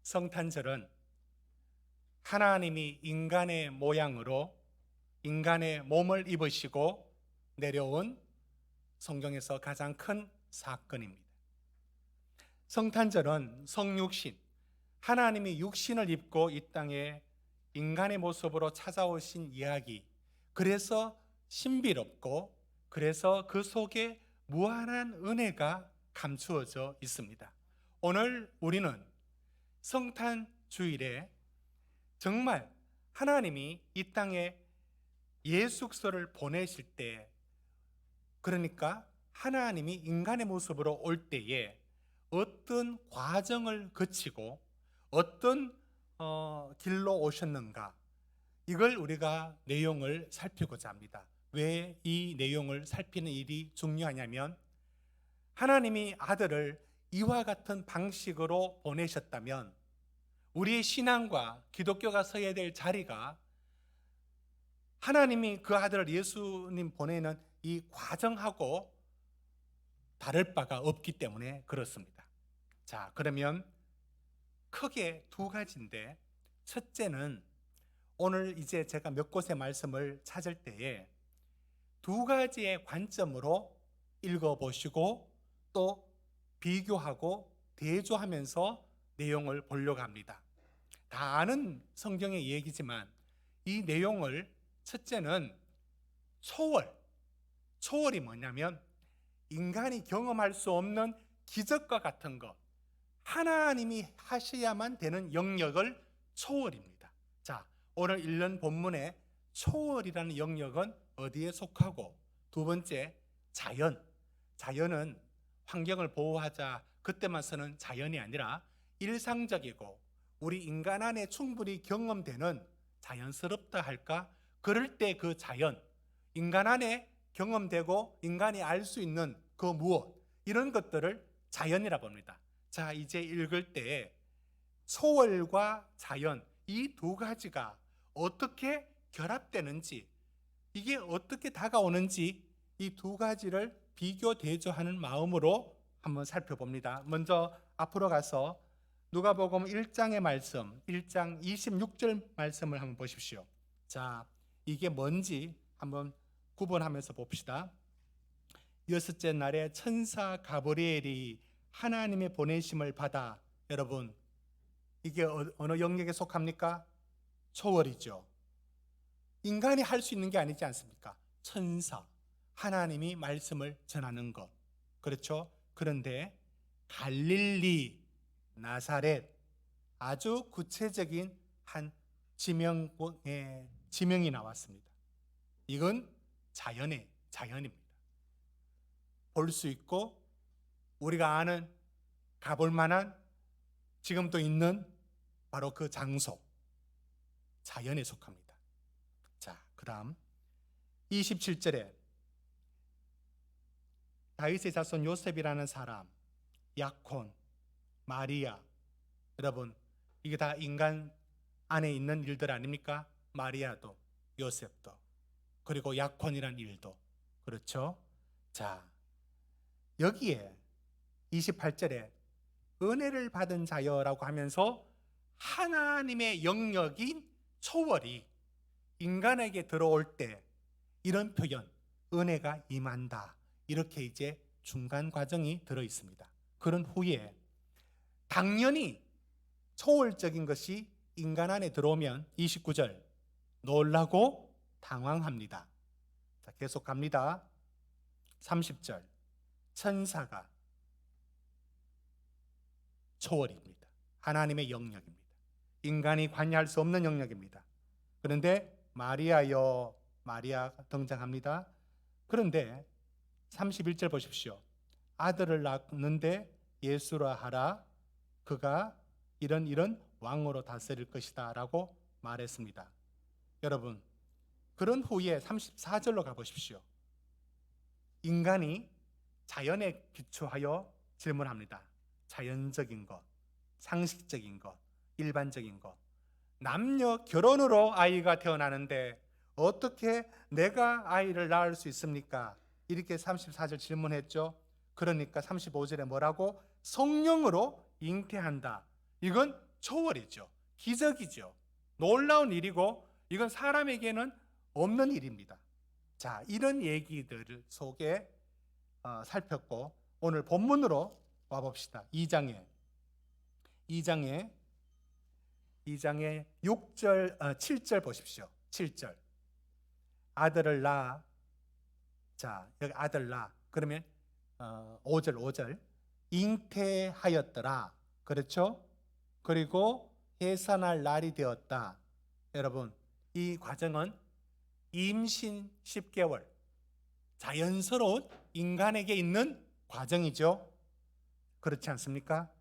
성탄절은 하나님이 인간의 모양으로 인간의 몸을 입으시고 내려온 성경에서 가장 큰 사건입니다. 성탄절은 성육신, 하나님이 육신을 입고 이 땅에 인간의 모습으로 찾아오신 이야기, 그래서 신비롭고 그래서 그 속에 무한한 은혜가 감추어져 있습니다. 오늘 우리는 성탄 주일에 정말 하나님이 이 땅에 예수를 보내실 때, 그러니까 하나님이 인간의 모습으로 올 때에 어떤 과정을 거치고 어떤 길로 오셨는가, 이걸 우리가 내용을 살피고자 합니다. 왜 이 내용을 살피는 일이 중요하냐면, 하나님이 아들을 이와 같은 방식으로 보내셨다면 우리의 신앙과 기독교가 서야 될 자리가 하나님이 그 아들을 예수님 보내는 이 과정하고 다를 바가 없기 때문에 그렇습니다. 자, 그러면 크게 두 가지인데, 첫째는 오늘 이제 제가 몇 곳의 말씀을 찾을 때에 두 가지의 관점으로 읽어보시고 또 비교하고 대조하면서 내용을 보려고 합니다. 다 아는 성경의 얘기지만 이 내용을, 첫째는 초월이 뭐냐면 인간이 경험할 수 없는 기적과 같은 것, 하나님이 하셔야만 되는 영역을 초월입니다. 자, 오늘 읽는 본문의 초월이라는 영역은 어디에 속하고, 두 번째, 자연은 환경을 보호하자 그때만 쓰는 자연이 아니라 일상적이고 우리 인간 안에 충분히 경험되는, 자연스럽다 할까? 그럴 때 그 자연, 인간 안에 경험되고 인간이 알 수 있는 그 무엇, 이런 것들을 자연이라 봅니다. 자, 이제 읽을 때 초월과 자연, 이 두 가지가 어떻게 결합되는지, 이게 어떻게 다가오는지, 이 두 가지를 비교 대조하는 마음으로 한번 살펴봅니다. 먼저 앞으로 가서 누가복음 1장의 말씀, 1장 26절 말씀을 한번 보십시오. 자, 이게 뭔지 한번 구분하면서 봅시다. 여섯째 날에 천사 가브리엘이 하나님의 보내심을 받아, 여러분 이게 어느 영역에 속합니까? 초월이죠. 인간이 할 수 있는 게 아니지 않습니까? 천사, 하나님이 말씀을 전하는 것, 그렇죠? 그런데 갈릴리, 나사렛, 아주 구체적인 한 지명이 나왔습니다. 이건 자연입니다. 볼 수 있고 우리가 아는, 가볼 만한, 지금도 있는 바로 그 장소, 자연에 속합니다. 자, 그 다음 27절에 다윗의 자손 요셉이라는 사람, 약혼, 마리아, 여러분 이게 다 인간 안에 있는 일들 아닙니까? 마리아도 요셉도, 그리고 약혼이란 일도, 그렇죠? 자, 여기에 28절에 은혜를 받은 자여라고 하면서 하나님의 영역인 초월이 인간에게 들어올 때 이런 표현, 은혜가 임한다, 이렇게 이제 중간 과정이 들어 있습니다. 그런 후에 당연히 초월적인 것이 인간 안에 들어오면 29절, 놀라고 당황합니다. 자, 계속 갑니다. 30절, 천사가 초월입니다. 하나님의 영역입니다. 인간이 관여할 수 없는 영역입니다. 그런데 마리아여, 마리아가 등장합니다. 그런데 31절 보십시오. 아들을 낳는데 예수라 하라, 그가 이런 왕으로 다스릴 것이다 라고 말했습니다. 여러분, 그런 후에 34절로 가보십시오. 인간이 자연에 기초하여 질문합니다. 자연적인 것, 상식적인 것, 일반적인 것. 남녀 결혼으로 아이가 태어나는데 어떻게 내가 아이를 낳을 수 있습니까? 이렇게 34절 질문했죠. 그러니까 35절에 뭐라고? 성령으로 잉태한다. 이건 초월이죠. 기적이죠. 놀라운 일이고 이건 사람에게는 없는 일입니다. 자, 이런 얘기들 속에 살폈고 오늘 본문으로 와봅시다. 2장에 6절 7절 보십시오. 7절. 아들을 낳아. 자, 여기 아들 낳아. 그러면 5절 잉태하였더라. 그렇죠? 그리고 해산할 날이 되었다. 여러분, 이 과정은 임신 10개월, 자연스러운 인간에게 있는 과정이죠. 그렇지 않습니까?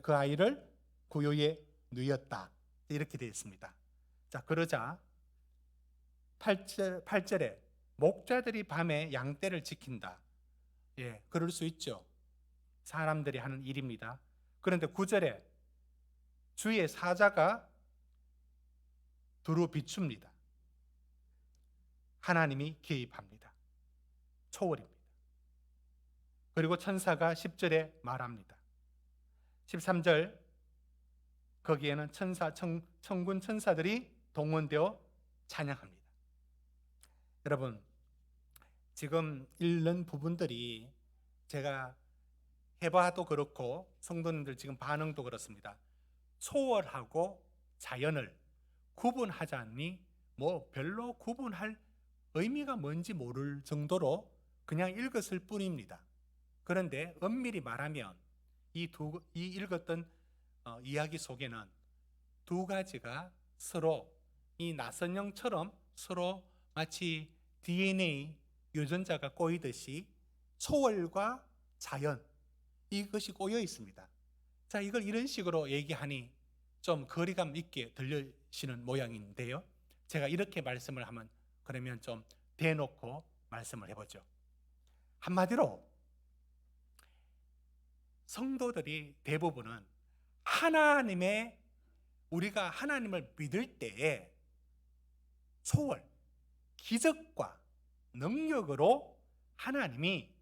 그 아이를 구유에 누였다. 이렇게 되어 있습니다. 자, 그러자 8절에 목자들이 밤에 양떼를 지킨다. 예, 그럴 수 있죠. 사람들이 하는 일입니다. 그런데 9절에 주의 사자가 두루 비춥니다. 하나님이 개입합니다. 초월입니다. 그리고 천사가 10절에 말합니다. 13절 거기에는 천군 천사들이 동원되어 찬양합니다. 여러분, 지금 읽는 부분들이 제가 해봐도 그렇고 성도님들 지금 반응도 그렇습니다. 초월하고 자연을 구분하자니 뭐 별로 구분할 의미가 뭔지 모를 정도로 그냥 읽었을 뿐입니다. 그런데 엄밀히 말하면 이 읽었던 이야기 속에는 두 가지가 서로 이 나선형처럼 서로 마치 DNA 유전자가 꼬이듯이 초월과 자연, 이것이 꼬여 있습니다. 자, 이걸 이런 식으로 얘기하니 좀 거리감 있게 들리시는 모양인데요. 제가 이렇게 말씀을 하면 그러면 좀 대놓고 말씀을 해보죠. 한마디로 성도들이 대부분은 우리가 하나님을 믿을 때에 초월, 기적과 능력으로 하나님이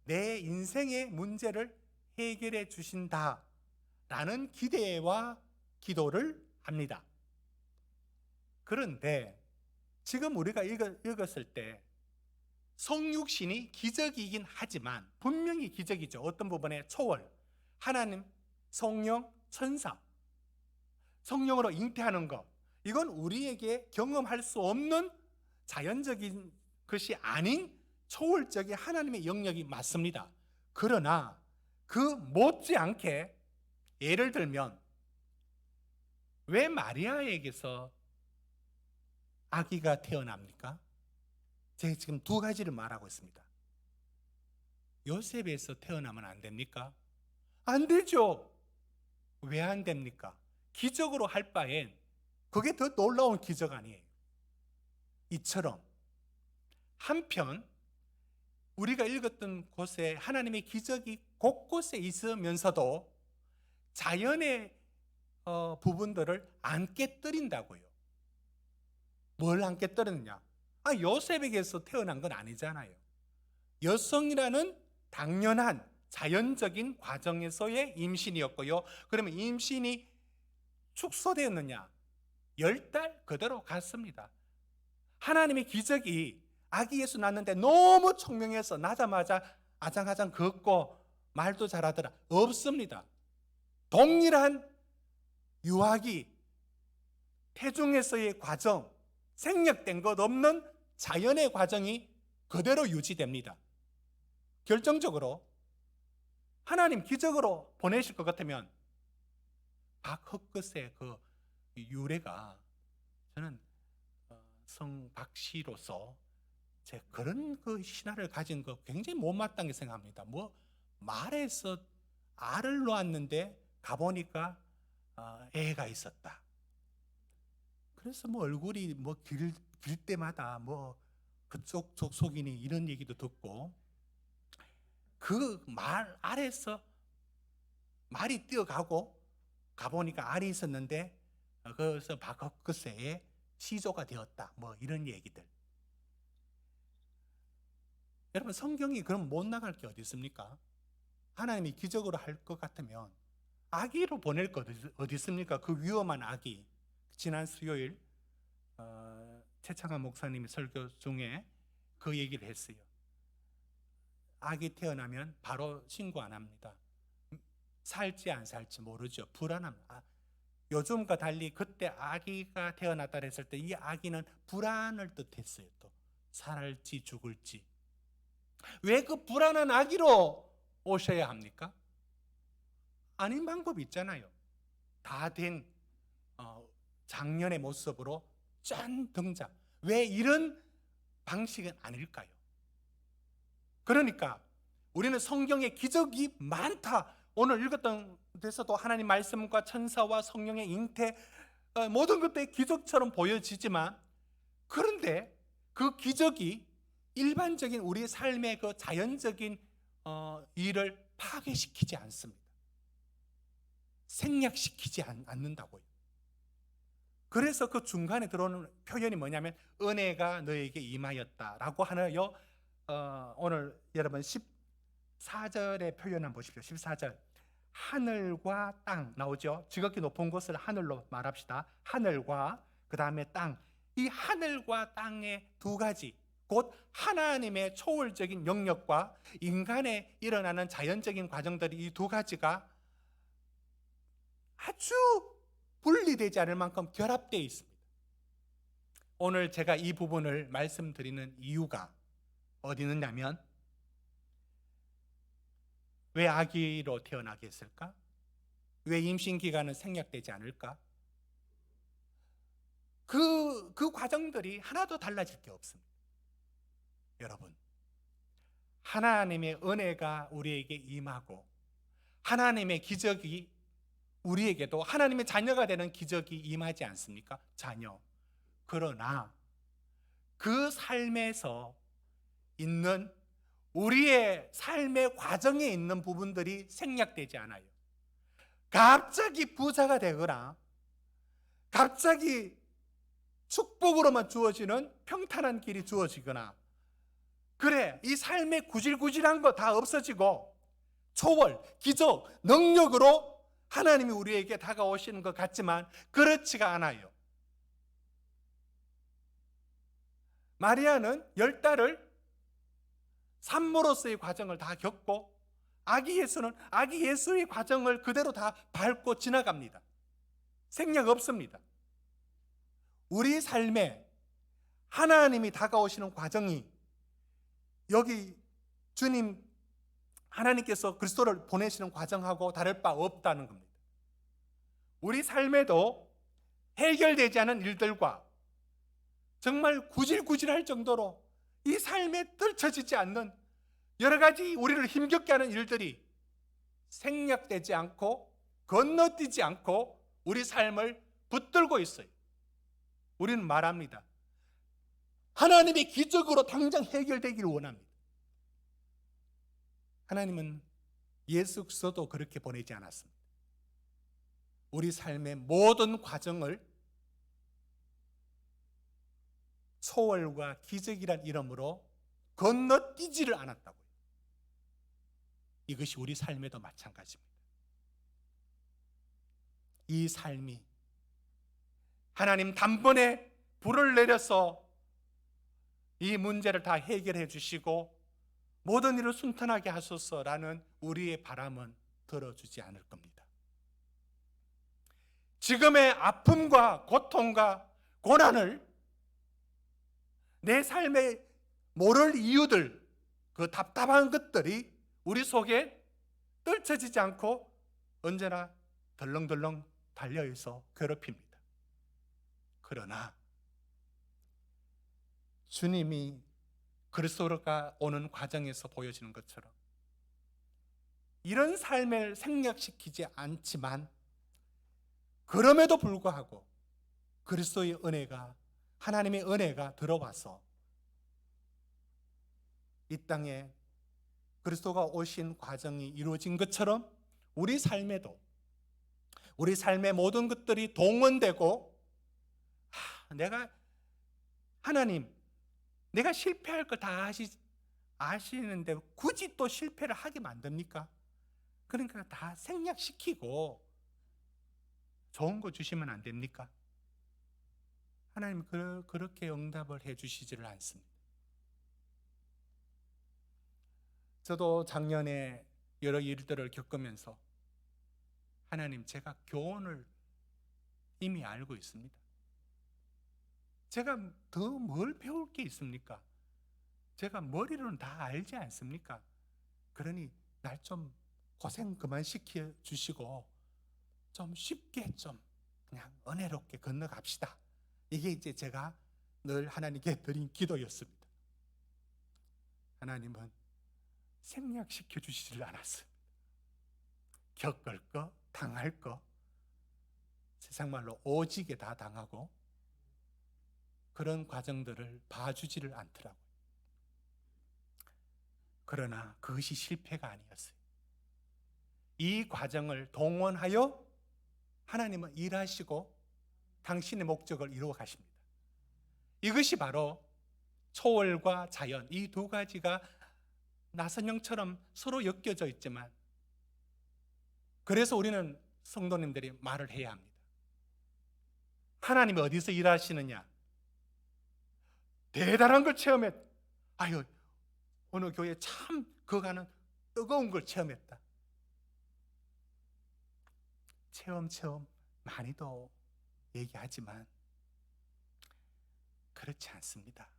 내 인생의 문제를 해결해 주신다라는 기대와 기도를 합니다. 그런데 지금 우리가 읽었을 때 성육신이 기적이긴 하지만 분명히 기적이죠. 어떤 부분에 초월, 하나님, 성령, 천사, 성령으로 잉태하는 것, 이건 우리에게 경험할 수 없는 자연적인 것이 아닌 초월적인 하나님의 영역이 맞습니다. 그러나 그 못지않게 예를 들면 왜 마리아에게서 아기가 태어납니까? 제가 지금 두 가지를 말하고 있습니다. 요셉에서 태어나면 안 됩니까? 안 되죠. 왜 안 됩니까? 기적으로 할 바엔 그게 더 놀라운 기적 아니에요. 이처럼 한편 우리가 읽었던 곳에 하나님의 기적이 곳곳에 있으면서도 자연의 부분들을 안 깨뜨린다고요. 뭘 안 깨뜨렸느냐? 요셉에게서 태어난 건 아니잖아요. 여성이라는 당연한 자연적인 과정에서의 임신이었고요. 그러면 임신이 축소되었느냐? 10달 그대로 갔습니다. 하나님의 기적이 아기 예수 낳는데 너무 총명해서 나자마자 아장아장 걷고 말도 잘하더라. 없습니다. 동일한 유아기, 태중에서의 과정, 생략된 것 없는 자연의 과정이 그대로 유지됩니다. 결정적으로 하나님 기적으로 보내실 것 같으면 박흑것의 그 유래가 저는 성 박씨로서 제 그런 그 신화를 가진 거 굉장히 못마땅하게 생각합니다. 말에서 알을 놓았는데 가보니까 애가 있었다. 그래서 얼굴이 길 때마다 그쪽 족속이니 이런 얘기도 듣고 그 말 아래서 말이 뛰어가고 가보니까 알이 있었는데 거기서 박흑거세의 시조가 되었다. 이런 얘기들. 여러분 성경이 그럼 못 나갈 게 어디 있습니까? 하나님이 기적으로 할 것 같으면 아기로 보낼 거 어디 있습니까? 그 위험한 아기. 지난 수요일 최창한 목사님이 설교 중에 그 얘기를 했어요. 아기 태어나면 바로 신고 안 합니다. 살지 안 살지 모르죠. 불안합니다. 요즘과 달리 그때 아기가 태어났다 했을 때 이 아기는 불안을 뜻했어요. 또 살지 죽을지. 왜 그 불안한 아기로 오셔야 합니까? 아닌 방법이 있잖아요. 다 된 작년의 모습으로 짠 등장. 왜 이런 방식은 아닐까요? 그러니까 우리는 성경에 기적이 많다. 오늘 읽었던 데서도 하나님 말씀과 천사와 성령의 잉태 모든 것들이 기적처럼 보여지지만, 그런데 그 기적이 일반적인 우리 삶의 그 자연적인 일을 파괴시키지 않습니다. 생략시키지 않는다고요. 그래서 그 중간에 들어오는 표현이 뭐냐면 은혜가 너에게 임하였다라고 하나요. 오늘 여러분 14절의 표현 한번 보십시오. 14절. 하늘과 땅 나오죠. 지극히 높은 곳을 하늘로 말합시다. 하늘과 그 다음에 땅. 이 하늘과 땅의 두 가지, 곧 하나님의 초월적인 영역과 인간에 일어나는 자연적인 과정들이 이 두 가지가 아주 분리되지 않을 만큼 결합되어 있습니다. 오늘 제가 이 부분을 말씀드리는 이유가 어디 있느냐면, 왜 아기로 태어나게 했을까? 왜 임신 기간은 생략되지 않을까? 그 과정들이 하나도 달라질 게 없습니다. 여러분, 하나님의 은혜가 우리에게 임하고 하나님의 기적이 우리에게도 하나님의 자녀가 되는 기적이 임하지 않습니까? 자녀. 그러나 그 삶에서 있는 우리의 삶의 과정에 있는 부분들이 생략되지 않아요. 갑자기 부자가 되거나 갑자기 축복으로만 주어지는 평탄한 길이 주어지거나, 그래 이 삶의 구질구질한 거 다 없어지고 초월, 기적, 능력으로 하나님이 우리에게 다가오시는 것 같지만 그렇지가 않아요. 마리아는 10달을 산모로서의 과정을 다 겪고 아기 예수는 아기 예수의 과정을 그대로 다 밟고 지나갑니다. 생략 없습니다. 우리 삶에 하나님이 다가오시는 과정이 여기 주님 하나님께서 그리스도를 보내시는 과정하고 다를 바 없다는 겁니다. 우리 삶에도 해결되지 않은 일들과 정말 구질구질할 정도로 이 삶에 떨쳐지지 않는 여러 가지 우리를 힘겹게 하는 일들이 생략되지 않고 건너뛰지 않고 우리 삶을 붙들고 있어요. 우리는 말합니다. 하나님의 기적으로 당장 해결되기를 원합니다. 하나님은 예수 그리스도도 그렇게 보내지 않았습니다. 우리 삶의 모든 과정을 초월과 기적이란 이름으로 건너뛰지를 않았다고요. 이것이 우리 삶에도 마찬가지입니다. 이 삶이 하나님 단번에 불을 내려서 이 문제를 다 해결해 주시고 모든 일을 순탄하게 하소서라는 우리의 바람은 들어주지 않을 겁니다. 지금의 아픔과 고통과 고난을 내 삶에 모를 이유들, 그 답답한 것들이 우리 속에 떨쳐지지 않고 언제나 덜렁덜렁 달려있어 괴롭힙니다. 그러나 주님이 그리스도가 오는 과정에서 보여지는 것처럼 이런 삶을 생략시키지 않지만, 그럼에도 불구하고 그리스도의 은혜가, 하나님의 은혜가 들어와서 이 땅에 그리스도가 오신 과정이 이루어진 것처럼 우리 삶에도 우리 삶의 모든 것들이 동원되고, 내가 하나님, 내가 실패할 거 다 아시는데 굳이 또 실패를 하게 만듭니까? 그러니까 다 생략시키고 좋은 거 주시면 안 됩니까? 하나님 그렇게 응답을 해 주시지를 않습니다. 저도 작년에 여러 일들을 겪으면서 하나님, 제가 교훈을 이미 알고 있습니다. 제가 더 뭘 배울 게 있습니까? 제가 머리로는 다 알지 않습니까? 그러니 날 좀 고생 그만 시켜 주시고 좀 쉽게 좀 그냥 은혜롭게 건너갑시다. 이게 이제 제가 늘 하나님께 드린 기도였습니다. 하나님은 생략시켜 주시질 않았습니다. 겪을 거, 당할 거, 세상 말로 오지게 다 당하고 그런 과정들을 봐주지를 않더라고요. 그러나 그것이 실패가 아니었어요. 이 과정을 동원하여 하나님은 일하시고 당신의 목적을 이루어 가십니다. 이것이 바로 초월과 자연, 이 두 가지가 나선형처럼 서로 엮여져 있지만, 그래서 우리는 성도님들이 말을 해야 합니다. 하나님이 어디서 일하시느냐? 대단한 걸 체험했. 아유, 어느 교회 참 그가는 뜨거운 걸 체험했다. 체험 많이도 얘기하지만 그렇지 않습니다.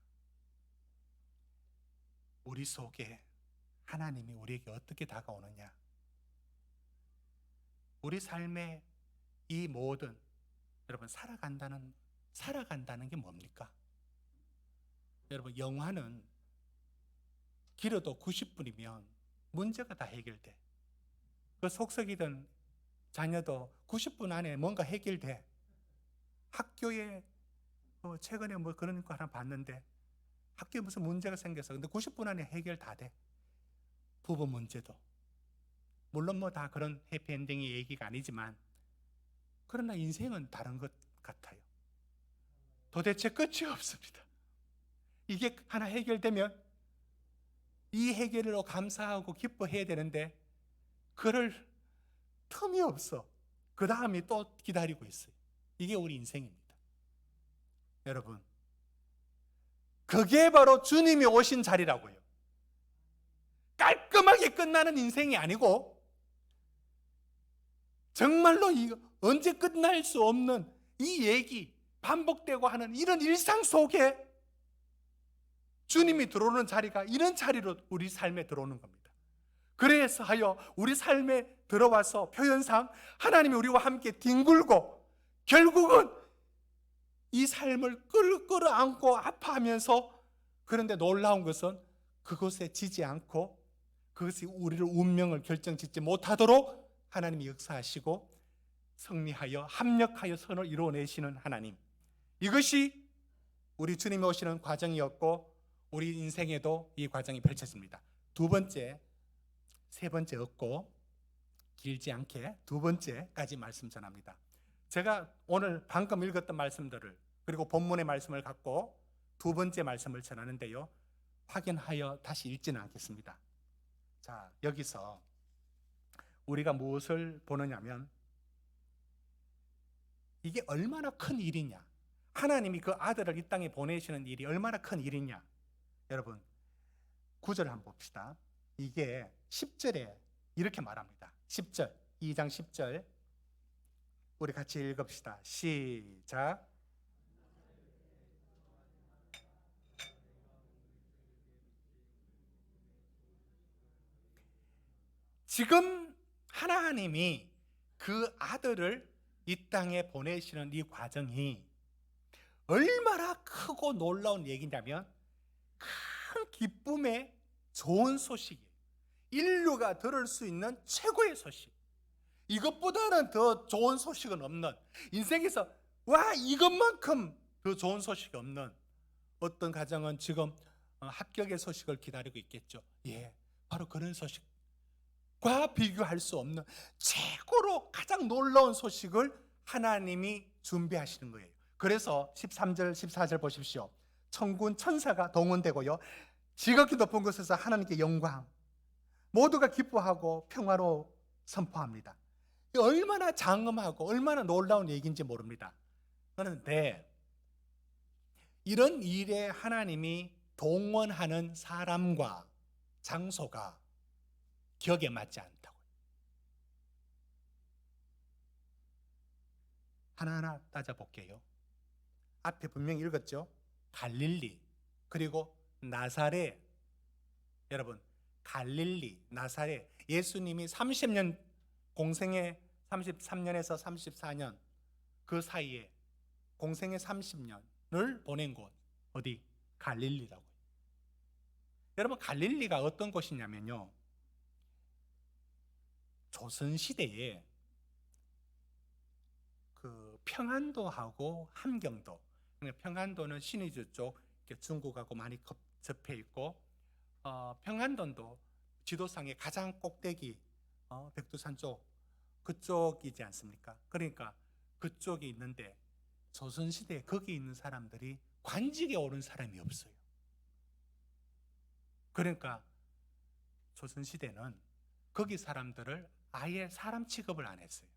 우리 속에 하나님이 우리에게 어떻게 다가오느냐? 우리 삶의 이 모든, 여러분, 살아간다는 게 뭡니까? 여러분, 영화는 길어도 90분이면 문제가 다 해결돼. 그 속썩이던 자녀도 90분 안에 뭔가 해결돼. 학교에 최근에 뭐 그런 거 하나 봤는데 학교에 무슨 문제가 생겨서 근데 90분 안에 해결 다 돼. 부부 문제도 물론 뭐 다 그런 해피엔딩의 얘기가 아니지만, 그러나 인생은 다른 것 같아요. 도대체 끝이 없습니다. 이게 하나 해결되면 이 해결로 감사하고 기뻐해야 되는데 그럴 틈이 없어. 그 다음이 또 기다리고 있어요. 이게 우리 인생입니다. 여러분, 그게 바로 주님이 오신 자리라고요. 깔끔하게 끝나는 인생이 아니고 정말로 언제 끝날 수 없는 이 얘기, 반복되고 하는 이런 일상 속에 주님이 들어오는 자리가 이런 자리로 우리 삶에 들어오는 겁니다. 그래서 하여 우리 삶에 들어와서 표현상 하나님이 우리와 함께 뒹굴고 결국은 이 삶을 끌어안고 아파하면서, 그런데 놀라운 것은 그것에 지지 않고 그것이 우리를 운명을 결정짓지 못하도록 하나님이 역사하시고 승리하여 합력하여 선을 이루어내시는 하나님, 이것이 우리 주님이 오시는 과정이었고 우리 인생에도 이 과정이 펼쳐집니다. 두 번째, 세 번째 없고 길지 않게 두 번째까지 말씀 전합니다. 제가 오늘 방금 읽었던 말씀들을 그리고 본문의 말씀을 갖고 두 번째 말씀을 전하는데요, 확인하여 다시 읽지는 않겠습니다. 자, 여기서 우리가 무엇을 보느냐면 이게 얼마나 큰 일이냐, 하나님이 그 아들을 이 땅에 보내시는 일이 얼마나 큰 일이냐. 여러분, 9절 한번 봅시다. 이게 10절에 이렇게 말합니다. 10절, 2장 10절 우리 같이 읽읍시다. 시작. 지금 하나님이 그 아들을 이 땅에 보내시는 이 과정이 얼마나 크고 놀라운 얘기냐면 큰 기쁨의 좋은 소식이에요. 인류가 들을 수 있는 최고의 소식. 이것보다는 더 좋은 소식은 없는, 인생에서 와 이것만큼 더 좋은 소식이 없는, 어떤 가정은 지금 합격의 소식을 기다리고 있겠죠. 예, 바로 그런 소식과 비교할 수 없는 최고로 가장 놀라운 소식을 하나님이 준비하시는 거예요. 그래서 13절 14절 보십시오. 천군 천사가 동원되고요, 지극히 높은 곳에서 하나님께 영광, 모두가 기뻐하고 평화로 선포합니다. 얼마나 장엄하고 얼마나 놀라운 얘기인지 모릅니다. 그런데 이런 일에 하나님이 동원하는 사람과 장소가 격에 맞지 않다고. 하나하나 따져볼게요. 앞에 분명히 읽었죠. 갈릴리, 그리고 나사렛. 여러분, 갈릴리, 나사렛. 예수님이 30년 공생의 33년에서 34년 그 사이에 공생의 30년을 보낸 곳, 어디? 갈릴리라고요. 여러분, 갈릴리가 어떤 곳이냐면요, 조선시대에 그 평안도하고 함경도, 평안도는 신의주 쪽 중국하고 많이 접해 있고, 평안도도 지도상의 가장 꼭대기 백두산 쪽 그쪽이지 않습니까? 그러니까 그쪽이 있는데 조선시대에 거기 있는 사람들이 관직에 오른 사람이 없어요. 그러니까 조선시대는 거기 사람들을 아예 사람 취급을 안 했어요.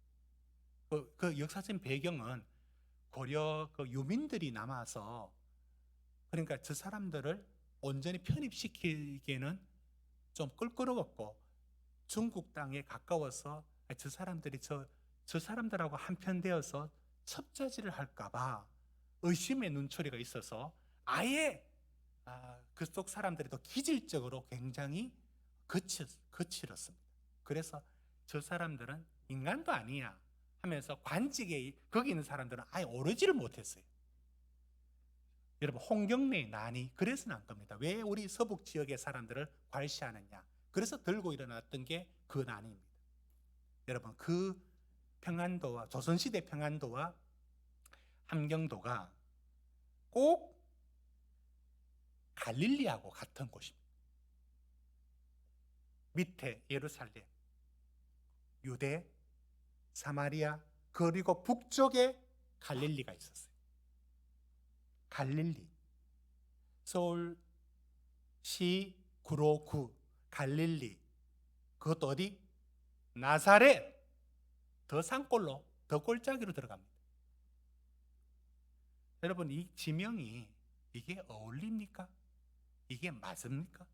그 역사적인 배경은 고려 그 유민들이 남아서, 그러니까 저 사람들을 온전히 편입시키기에는 좀 껄끄러웠고, 중국 땅에 가까워서 저 사람들이 저 사람들하고 한편되어서 첩자지를 할까봐 의심의 눈초리가 있어서 아예 그쪽 사람들이 더 기질적으로 굉장히 거칠었습니다. 그래서 저 사람들은 인간도 아니야 하면서 관직에 거기 있는 사람들은 아예 오르지를 못했어요. 여러분, 홍경래의 난이 그래서 난 겁니다. 왜 우리 서북 지역의 사람들을 괄시하느냐. 그래서 들고 일어났던 게 그 난입니다. 여러분, 그 평안도와 조선시대 평안도와 함경도가 꼭 갈릴리하고 같은 곳입니다. 밑에 예루살렘, 유대, 사마리아, 그리고 북쪽에 갈릴리가 있었어요. 갈릴리, 서울시 구로구 갈릴리, 그것도 어디? 나사렛. 더 산골로, 더 골짜기로 들어갑니다. 여러분, 이 지명이 이게 어울립니까? 이게 맞습니까?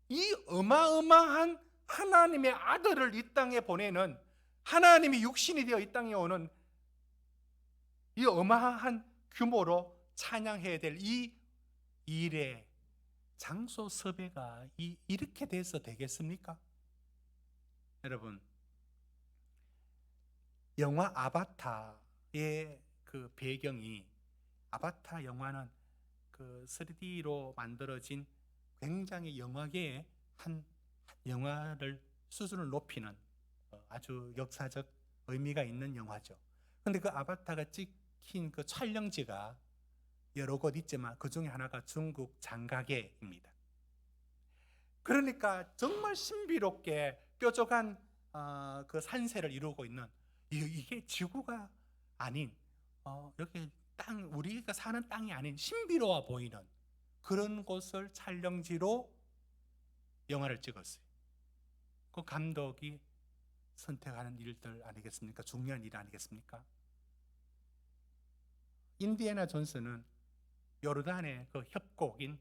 이 어마어마한 하나님의 아들을 이 땅에 보내는, 하나님이 육신이 되어 이 땅에 오는 이 어마어마한 규모로 찬양해야 될 이 일의 장소 섭외가 이렇게 돼서 되겠습니까? 여러분, 영화 아바타의 그 배경이, 아바타 영화는 그 3D로 만들어진 굉장히 영화계의 한 영화를 수준을 높이는 아주 역사적 의미가 있는 영화죠. 그런데 그 아바타가 찍힌 그 촬영지가 여러 곳 있지만 그 중에 하나가 중국 장가계입니다. 그러니까 정말 신비롭게 뾰족한 그 산세를 이루고 있는, 이게 지구가 아닌 여기 땅, 우리가 사는 땅이 아닌 신비로워 보이는 그런 곳을 촬영지로 영화를 찍었어요. 그 감독이 선택하는 일들 아니겠습니까? 중요한 일 아니겠습니까? 인디애나 존스는 요르단의 그 협곡인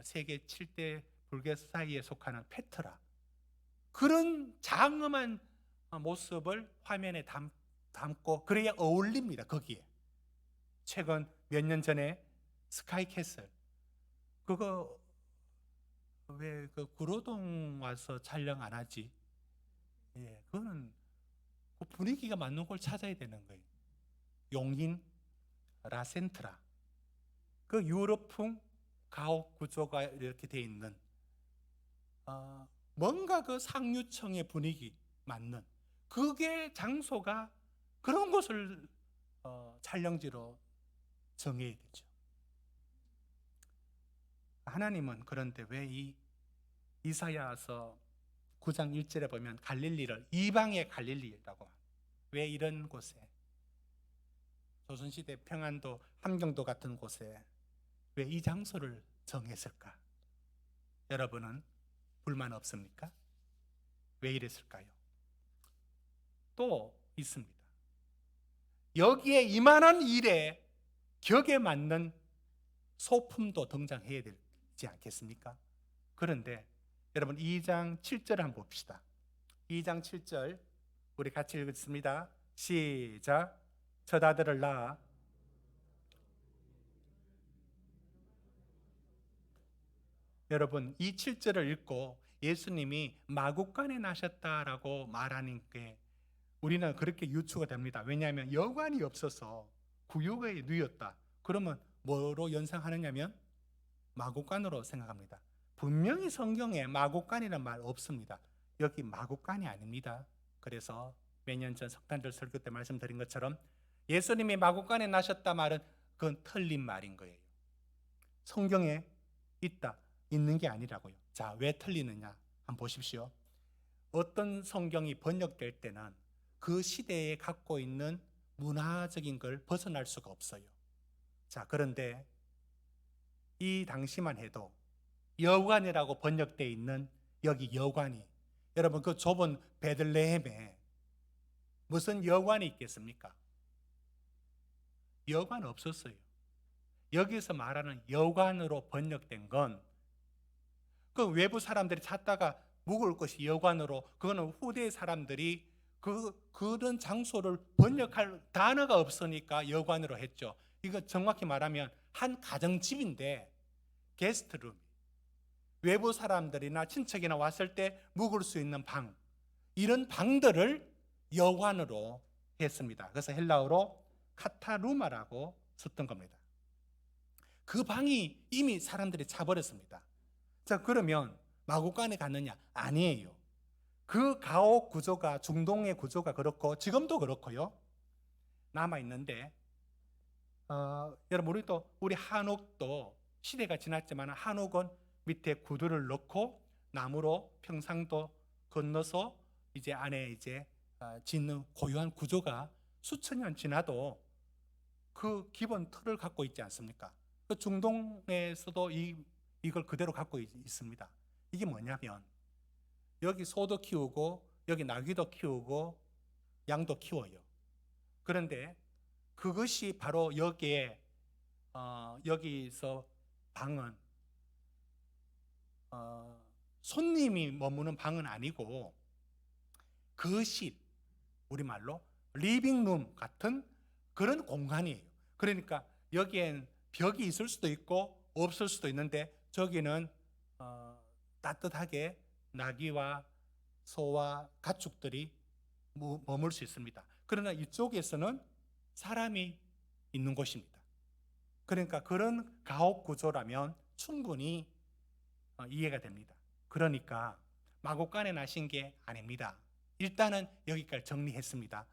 세계 7대 불교 사이에 속하는 페트라, 그런 장엄한 모습을 화면에 담고 그래야 어울립니다. 거기에 최근 몇 년 전에 스카이캐슬, 그거 왜 그 구로동 와서 촬영 안 하지? 예, 그거는 그 분위기가 맞는 걸 찾아야 되는 거예요. 용인 라센트라, 그 유럽풍 가옥 구조가 이렇게 돼 있는 뭔가 그 상류층의 분위기 맞는, 그게 장소가 그런 곳을 촬영지로 정해야 되죠. 하나님은 그런데 왜 이 이사야서 9장 1절에 보면 갈릴리를 이방의 갈릴리라고, 왜 이런 곳에, 조선시대 평안도 함경도 같은 곳에 왜 이 장소를 정했을까? 여러분은 불만 없습니까? 왜 이랬을까요? 또 있습니다. 여기에 이만한 일에 격에 맞는 소품도 등장해야 되지 않겠습니까? 그런데 여러분 2장 7절 한번 봅시다. 2장 7절 우리 같이 읽겠습니다. 시작. 첫 아들을 낳아 여러분 이 7절을 읽고 예수님이 마구간에 나셨다라고 말하는 게 우리는 그렇게 유추가 됩니다. 왜냐하면 여관이 없어서 구유에 누였다. 그러면 뭐로 연상하느냐면 마구간으로 생각합니다. 분명히 성경에 마구간이라는 말 없습니다. 여기 마구간이 아닙니다. 그래서 몇 년 전 석탄절 설교 때 말씀드린 것처럼 예수님이 마구간에 나셨다 말은 그건 틀린 말인 거예요. 성경에 있는 게 아니라고요. 자, 왜 틀리느냐 한번 보십시오. 어떤 성경이 번역될 때는 그 시대에 갖고 있는 문화적인 걸 벗어날 수가 없어요. 자, 그런데 이 당시만 해도 여관이라고 번역되어 있는 여기 여관이 여러분 그 좁은 베들레헴에 무슨 여관이 있겠습니까? 여관 없었어요. 여기서 말하는 여관으로 번역된 건 그 외부 사람들이 찾다가 묵을 것이 여관으로 그거는 후대 사람들이 그런 장소를 번역할 단어가 없으니까 여관으로 했죠. 이거 정확히 말하면 한 가정집인데 게스트룸, 외부 사람들이나 친척이나 왔을 때 묵을 수 있는 방, 이런 방들을 여관으로 했습니다. 그래서 헬라어로 카타루마라고 썼던 겁니다. 그 방이 이미 사람들이 차버렸습니다. 자, 그러면 마구간에 갔느냐? 아니에요. 그 가옥 구조가 중동의 구조가 그렇고 지금도 그렇고요. 남아있는데 여러분 우리 한옥도 시대가 지났지만 한옥은 밑에 구두를 넣고 나무로 평상도 건너서 이제 안에 이제 짓는 고유한 구조가 수천 년 지나도 그 기본 틀을 갖고 있지 않습니까? 그 중동에서도 이걸 그대로 갖고 있습니다. 이게 뭐냐면 여기 소도 키우고 여기 나귀도 키우고 양도 키워요. 그런데 그것이 바로 여기에 여기서 방은 손님이 머무는 방은 아니고 거실, 우리말로 리빙룸 같은 그런 공간이에요. 그러니까 여기엔 벽이 있을 수도 있고 없을 수도 있는데 저기는 따뜻하게 나귀와 소와 가축들이 머물 수 있습니다. 그러나 이쪽에서는 사람이 있는 곳입니다. 그러니까 그런 가옥 구조라면 충분히 이해가 됩니다. 그러니까 마구간에 나신 게 아닙니다. 일단은 여기까지 정리했습니다.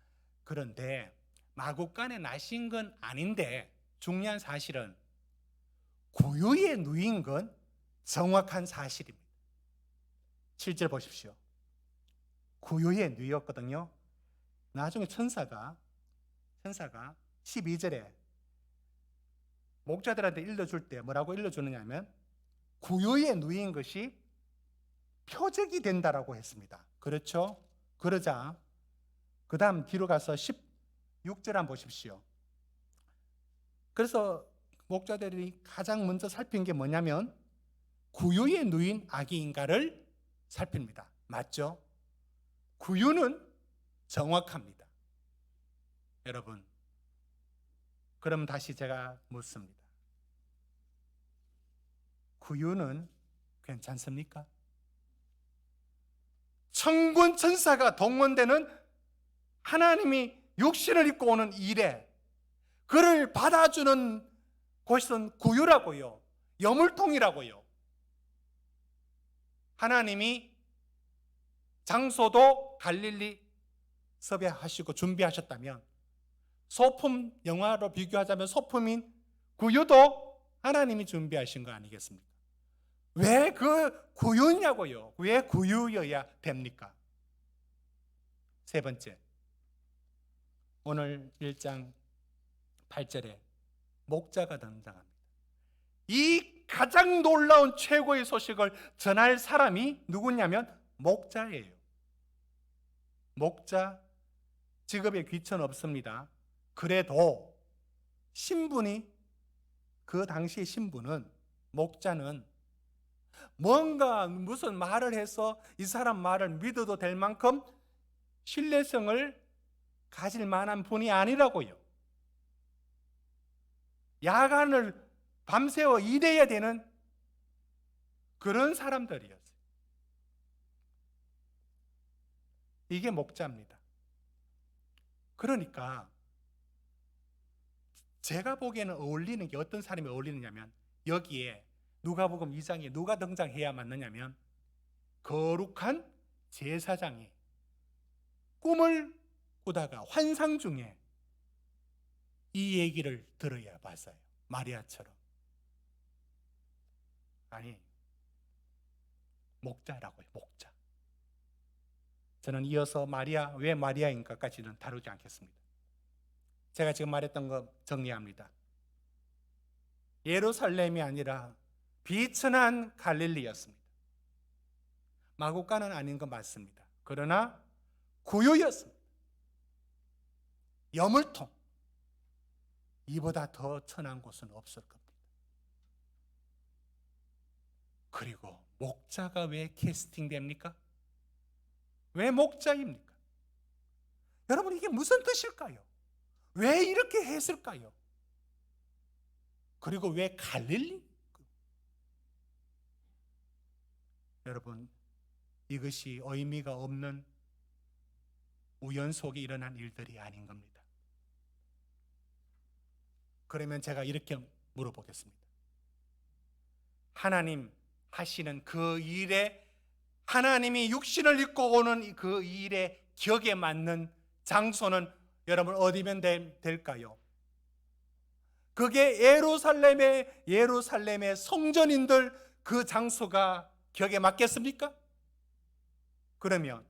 그런데 마구간에 나신 건 아닌데 중요한 사실은 구유에 누인 건 정확한 사실입니다. 7절 보십시오. 구유에 누였거든요. 나중에 천사가 12절에 목자들한테 일러줄 때 뭐라고 일러주느냐면 구유에 누인 것이 표적이 된다라고 했습니다. 그렇죠? 그러자 그 다음 뒤로 가서 16절 한번 보십시오. 그래서 목자들이 가장 먼저 살핀 게 뭐냐면 구유에 누인 아기인가를 살핍니다. 맞죠? 구유는 정확합니다. 여러분, 그럼 다시 제가 묻습니다. 구유는 괜찮습니까? 천군 천사가 동원되는 하나님이 육신을 입고 오는 일에 그를 받아주는 곳은 구유라고요. 여물통이라고요. 하나님이 장소도 갈릴리 섭외하시고 준비하셨다면 소품, 영화로 비교하자면 소품인 구유도 하나님이 준비하신 거 아니겠습니까? 왜 그 구유냐고요? 왜 구유여야 됩니까? 세 번째, 오늘 1장 8절에 목자가 등장합니다. 이 가장 놀라운 최고의 소식을 전할 사람이 누구냐면 목자예요. 목자 직업에 귀천 없습니다. 그래도 신분이, 그 당시의 신분은, 목자는 뭔가 무슨 말을 해서 이 사람 말을 믿어도 될 만큼 신뢰성을 가질 만한 분이 아니라고요. 야간을 밤새워 일해야 되는 그런 사람들이었어요. 이게 목자입니다. 그러니까 제가 보기에는 어울리는 게, 어떤 사람이 어울리느냐면, 여기에 누가복음 2장에 누가 등장해야 맞느냐면 거룩한 제사장이 꿈을 꾸다가 환상 중에 이 얘기를 들어야 맞아요. 마리아처럼. 아니, 목자라고요. 목자. 저는 이어서 마리아, 왜 마리아인가까지는 다루지 않겠습니다. 제가 지금 말했던 거 정리합니다. 예루살렘이 아니라 비천한 갈릴리였습니다. 마구간은 아닌 건 맞습니다. 그러나 구유였습니다. 여물통. 이보다 더 천한 곳은 없을 겁니다. 그리고 목자가 왜 캐스팅됩니까? 왜 목자입니까? 여러분, 이게 무슨 뜻일까요? 왜 이렇게 했을까요? 그리고 왜 갈릴리? 여러분, 이것이 의미가 없는 우연 속에 일어난 일들이 아닌 겁니다. 그러면 제가 이렇게 물어보겠습니다. 하나님 하시는 그 일에, 하나님이 육신을 입고 오는 그 일의 격에 맞는 장소는 여러분 어디면 될까요? 그게 예루살렘의 성전인들 그 장소가 격에 맞겠습니까? 그러면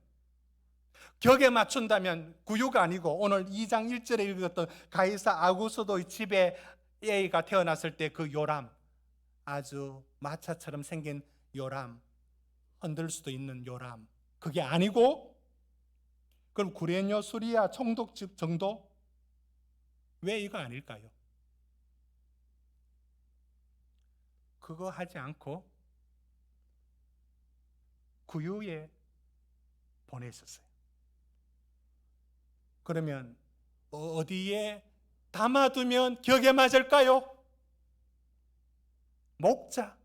격에 맞춘다면 구유가 아니고 오늘 2장 1절에 읽었던 가이사 아구스도의 집에 A가 태어났을 때 그 요람, 아주 마차처럼 생긴 요람, 흔들 수도 있는 요람, 그게 아니고, 그럼 구레뇨, 수리아, 총독집 정도? 왜 이거 아닐까요? 그거 하지 않고 구유에 보냈었어요. 그러면 어디에 담아두면 격에 맞을까요? 목자.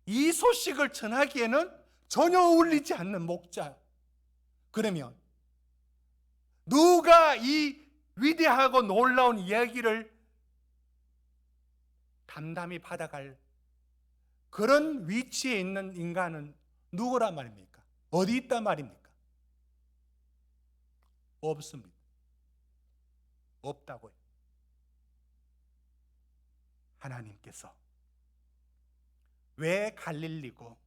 이 소식을 전하기에는 전혀 어울리지 않는 목자. 그러면 누가 이 위대하고 놀라운 이야기를 담담히 받아갈 그런 위치에 있는 인간은 누구란 말입니까? 어디 있단 말입니까? 없습니다. 없다고요. 하나님께서 왜 갈릴리고,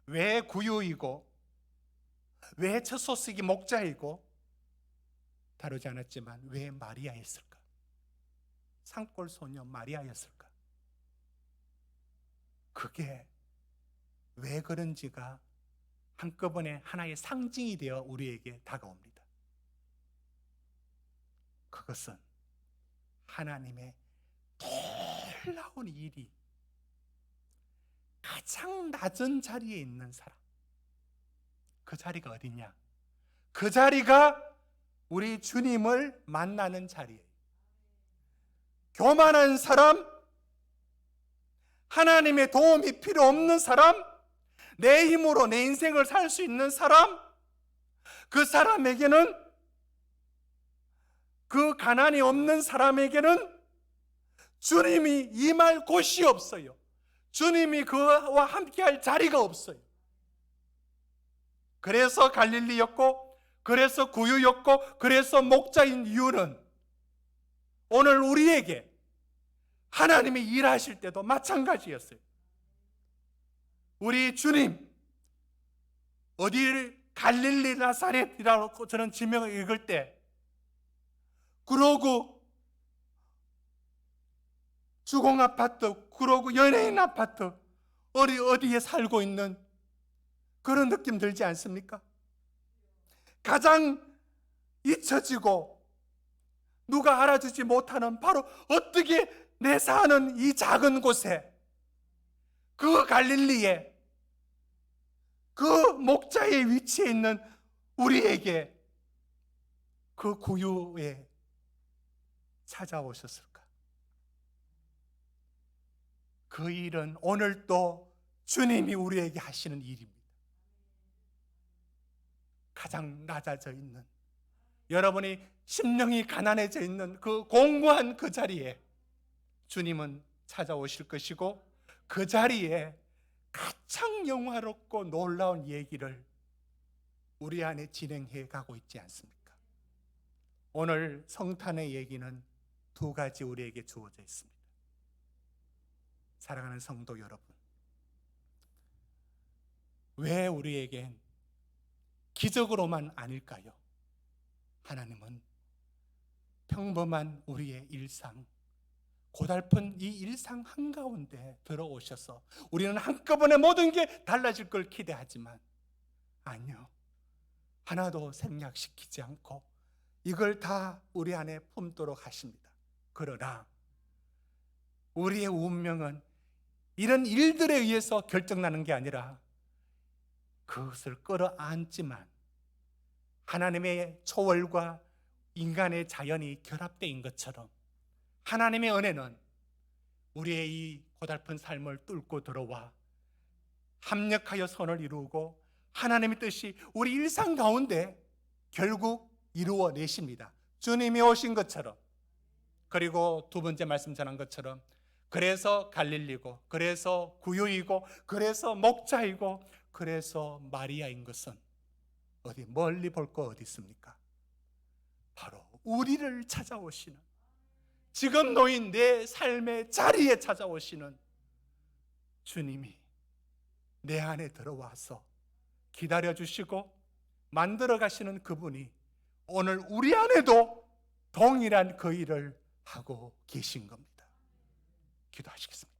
왜 구유이고, 왜 첫 소식이 목자이고, 다루지 않았지만 왜 마리아였을까? 산골 소녀 마리아였을까? 그게 왜 그런지가 한꺼번에 하나의 상징이 되어 우리에게 다가옵니다. 그것은 하나님의 놀라운 일이 가장 낮은 자리에 있는 사람, 그 자리가 어디냐? 그 자리가 우리 주님을 만나는 자리예요. 교만한 사람, 하나님의 도움이 필요 없는 사람, 내 힘으로 내 인생을 살 수 있는 사람, 그 사람에게는, 그 가난이 없는 사람에게는 주님이 임할 곳이 없어요. 주님이 그와 함께할 자리가 없어요. 그래서 갈릴리였고, 그래서 구유였고, 그래서 목자인 이유는 오늘 우리에게 하나님이 일하실 때도 마찬가지였어요. 우리 주님, 어디를 갈릴리 나사렛이라고 저는 지명을 읽을 때, 그러고 주공 아파트, 그러고 연예인 아파트, 어디에 살고 있는 그런 느낌 들지 않습니까? 가장 잊혀지고 누가 알아주지 못하는 바로 어떻게 내 사는 이 작은 곳에, 그 갈릴리에, 그 목자의 위치에 있는 우리에게 그 구유에 찾아오셨을까? 그 일은 오늘 또 주님이 우리에게 하시는 일입니다. 가장 낮아져 있는, 여러분이 심령이 가난해져 있는 그 공고한 그 자리에 주님은 찾아오실 것이고, 그 자리에 가장 영화롭고 놀라운 얘기를 우리 안에 진행해 가고 있지 않습니까? 오늘 성탄의 얘기는 두 가지 우리에게 주어져 있습니다. 사랑하는 성도 여러분, 왜 우리에겐 기적으로만 아닐까요? 하나님은 평범한 우리의 일상, 고달픈 이 일상 한가운데 들어오셔서 우리는 한꺼번에 모든 게 달라질 걸 기대하지만 아니요, 하나도 생략시키지 않고 이걸 다 우리 안에 품도록 하십니다. 그러나 우리의 운명은 이런 일들에 의해서 결정나는 게 아니라 그것을 끌어안지만 하나님의 초월과 인간의 자연이 결합되어 있는 것처럼 하나님의 은혜는 우리의 이 고달픈 삶을 뚫고 들어와 합력하여 선을 이루고 하나님의 뜻이 우리 일상 가운데 결국 이루어내십니다. 주님이 오신 것처럼. 그리고 두 번째 말씀 전한 것처럼 그래서 갈릴리고, 그래서 구유이고, 그래서 목자이고, 그래서 마리아인 것은 어디 멀리 볼 거 어디 있습니까? 바로 우리를 찾아오시는, 지금 놓인 내 삶의 자리에 찾아오시는 주님이 내 안에 들어와서 기다려주시고 만들어 가시는 그분이 오늘 우리 안에도 동일한 그 일을 하고 계신 겁니다. 기도하시겠습니다.